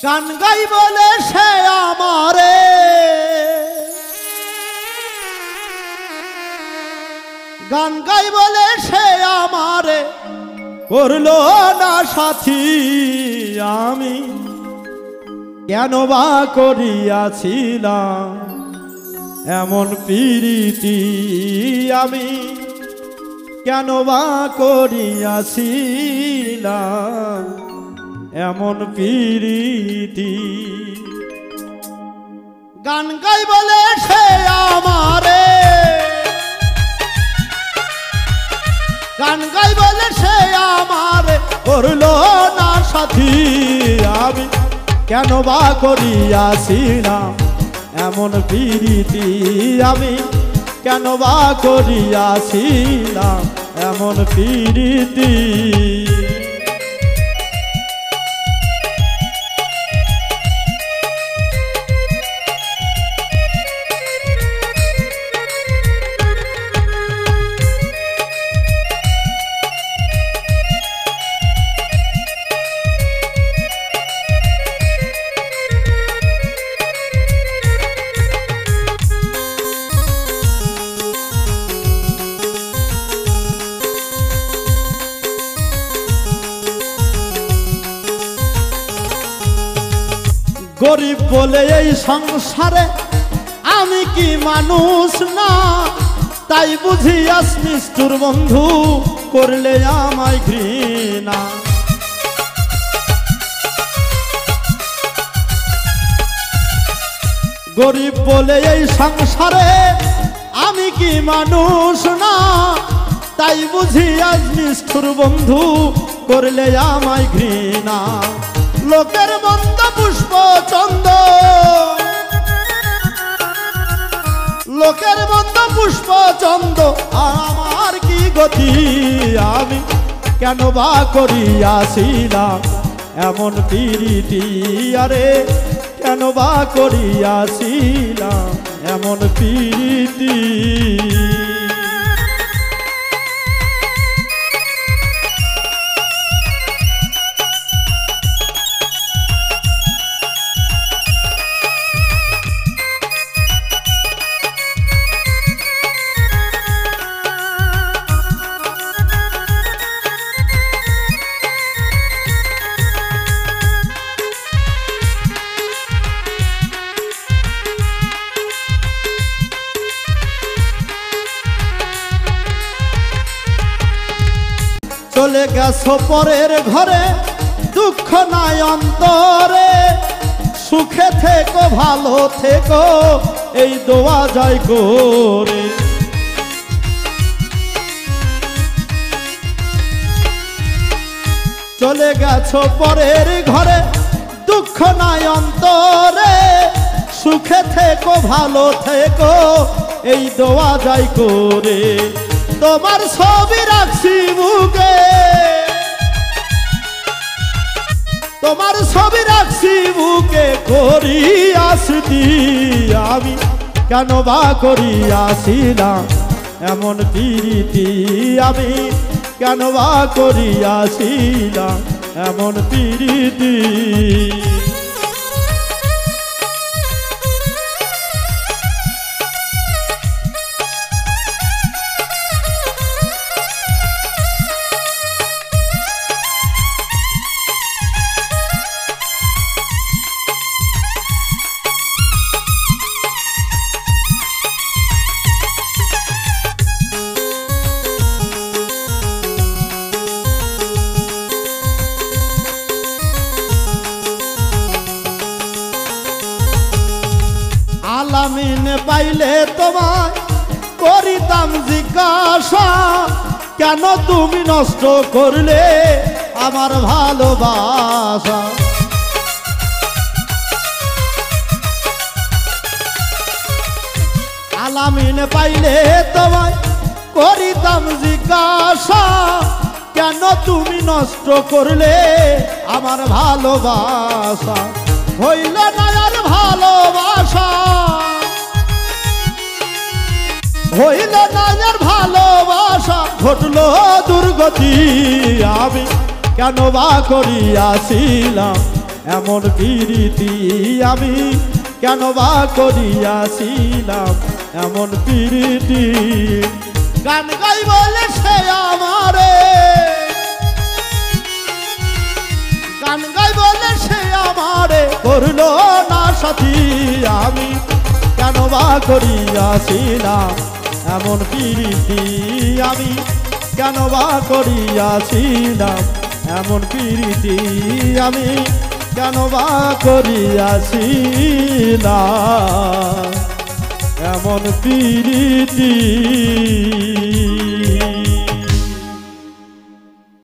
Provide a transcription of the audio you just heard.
গান গাই বলে সে আমারে গান গাই বলে সে আমারে করলো না সাথী আমি কেন বা করিয়াছিলাম এমন প্রীতি আমি কেন বা করিয়াছিলাম এমন প্রীতি গান গাই বলে সে আমারে গান গাই বলে সে আমারে করলো না সাথী আমি কেন বা করিয়াছিলাম এমন প্রীতি আমি কেন বা করিয়াছিলাম এমন প্রীতি গরিব বলে এই সংসারে আমি কি মানুষ না তাই বুঝি নিষ্ঠুর বন্ধু করলে আমায় ঘৃণা গরিব বলে এই সংসারে আমি কি মানুষ না তাই বুঝি নিষ্ঠুর বন্ধু করলে আমায় ঘৃণা লোকের মন্দ পুষ্প চন্দ লোকের মন্দ পুষ্প চন্দ আমার কি গতি আমি কেন বা করিয়াছিলাম এমন প্রীতি আরে কেন বা করিয়াছিলাম এমন প্রীতি চলে গেছো পরের ঘরে দুঃখ নাই অন্তরে সুখে থেকো ভালো থেকো এই দোয়া যায় করে চলে গেছো পরের ঘরে দুঃখ নাই অন্তরে সুখে থেকো ভালো থেকো এই দোয়া যায় করে তোমার ছবি রাখছি বুকে তোমার ছবি রাখছি বুকে করিয়াছি আমি কেন বা করিয়াছিলাম এমন প্রীতি আমি কেন বা করিয়াছিলাম এমন প্রীতি আলামিনে পাইলে তোমায় করিতাম জিজ্ঞাসা কেন তুমি নষ্ট করলে আমার ভালোবাসা আলামিনে পাইলে তোমায় করিতাম জিজ্ঞাসা কেন তুমি নষ্ট করলে আমার ভালোবাসা হইল না আর ভালোবাসা হইল না আর ভালোবাসা ঘটলো দুর্গতি আমি কেন বা করিয়াছিলাম এমন প্রীতি আমি কেন বা করিয়াছিলাম এমন প্রীতি গান গাই বলে সে আমারে গান গাই বলে সে আমারে করলো না সাথী আমি কেন বা করিয়াছিলাম এমন প্রীতি আমি কেন বা করিয়াছিলাম এমন প্রীতি আমি কেন বা করিয়াছিলাম এমন প্রীতি